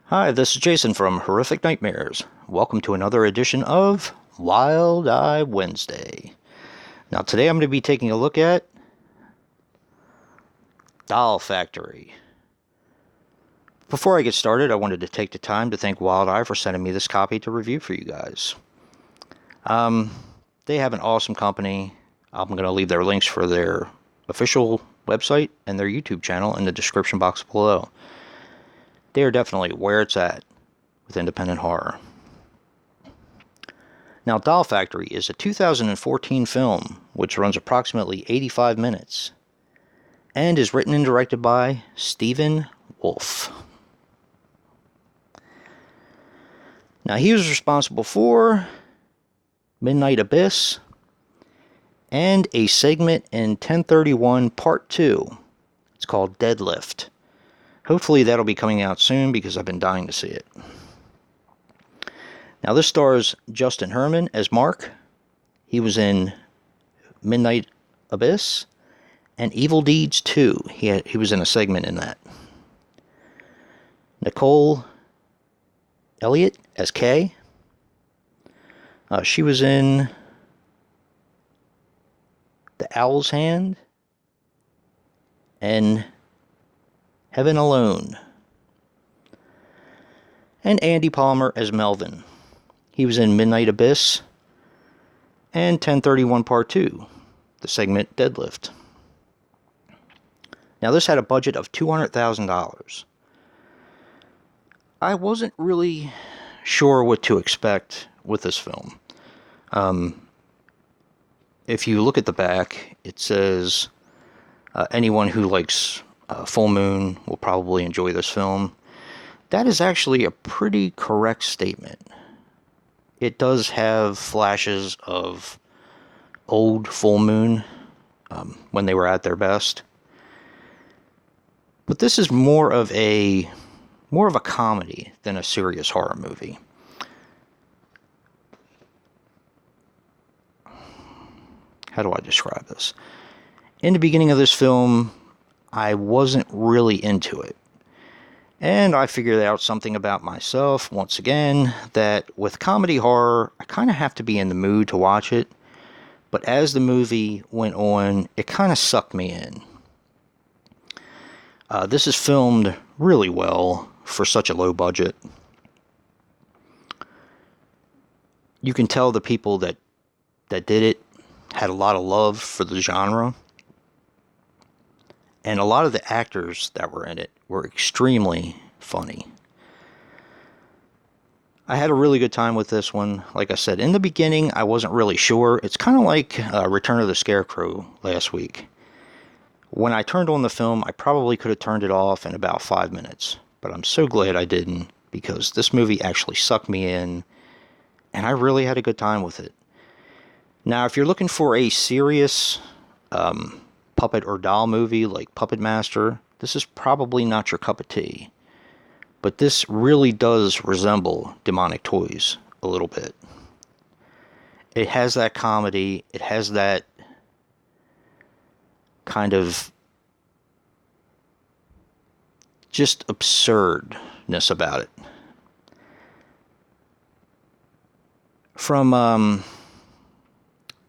Hi, this is Jason from Horrific Nightmares. Welcome to another edition of Wild Eye Wednesday. Now, today I'm going to be taking a look at Doll Factory. Before I get started, I wanted to take the time to thank Wild Eye for sending me this copy to review for you guys. They have an awesome company. I'm going to leave their links for their official website and their YouTube channel in the description box below. They are definitely where it's at with independent horror. Now, Doll Factory is a 2014 film which runs approximately 85 minutes and is written and directed by Stephen Wolf. Now, he was responsible for Midnight Abyss and a segment in 1031 Part 2. It's called Deadlift. Hopefully that'll be coming out soon because I've been dying to see it. Now this stars Justin Herman as Mark. He was in Midnight Abyss and Evil Deeds 2. He was in a segment in that. Nicole Elliott as Kay. She was in The Owl's Hand and Heaven Alone. And Andy Palmer as Melvin. He was in Midnight Abyss and 1031 Part 2, the segment Deadlift. Now this had a budget of $200,000. I wasn't really sure what to expect with this film. If you look at the back, it says anyone who likes Full Moon will probably enjoy this film. That is actually a pretty correct statement. It does have flashes of old Full Moon when they were at their best. But this is more of a comedy than a serious horror movie. How do I describe this? In the beginning of this film, I wasn't really into it. And I figured out something about myself, once again, that with comedy horror, I kind of have to be in the mood to watch it. But as the movie went on, it kind of sucked me in. This is filmed really well for such a low budget. You can tell the people that did it had a lot of love for the genre. And a lot of the actors that were in it were extremely funny. I had a really good time with this one. Like I said, in the beginning, I wasn't really sure. It's kind of like Return of the Scarecrow last week. When I turned on the film, I probably could have turned it off in about 5 minutes. But I'm so glad I didn't, because this movie actually sucked me in, and I really had a good time with it. Now, if you're looking for a serious puppet or doll movie like Puppet Master, this is probably not your cup of tea. But this really does resemble Demonic Toys a little bit. It has that comedy, it has that kind of just absurdness about it. From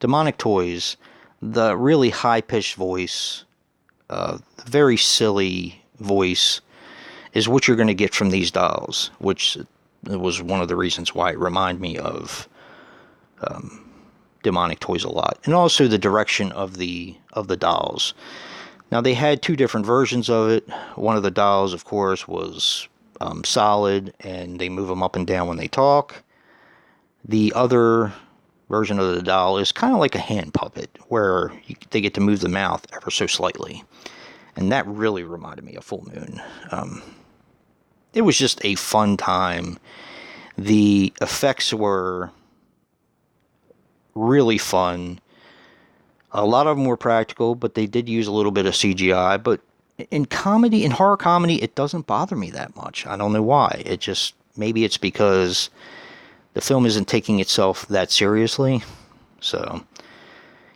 Demonic Toys, the really high-pitched voice, the very silly voice, is what you're going to get from these dolls, which was one of the reasons why it reminded me of Demonic Toys a lot. And also the direction of the dolls. Now, they had two different versions of it. One of the dolls, of course, was solid, and they move them up and down when they talk. The other version of the doll is kind of like a hand puppet, where they get to move the mouth ever so slightly. And that really reminded me of Full Moon. It was just a fun time. The effects were really fun. A lot of them were practical, but they did use a little bit of CGI. But in horror comedy, it doesn't bother me that much. I don't know why. Maybe it's because the film isn't taking itself that seriously. So,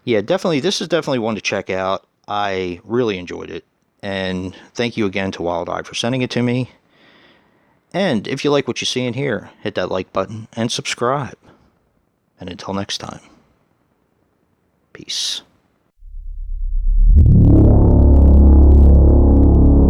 yeah, this is definitely one to check out. I really enjoyed it. And thank you again to Wild Eye for sending it to me. And if you like what you see in here, hit that like button and subscribe. And until next time, peace.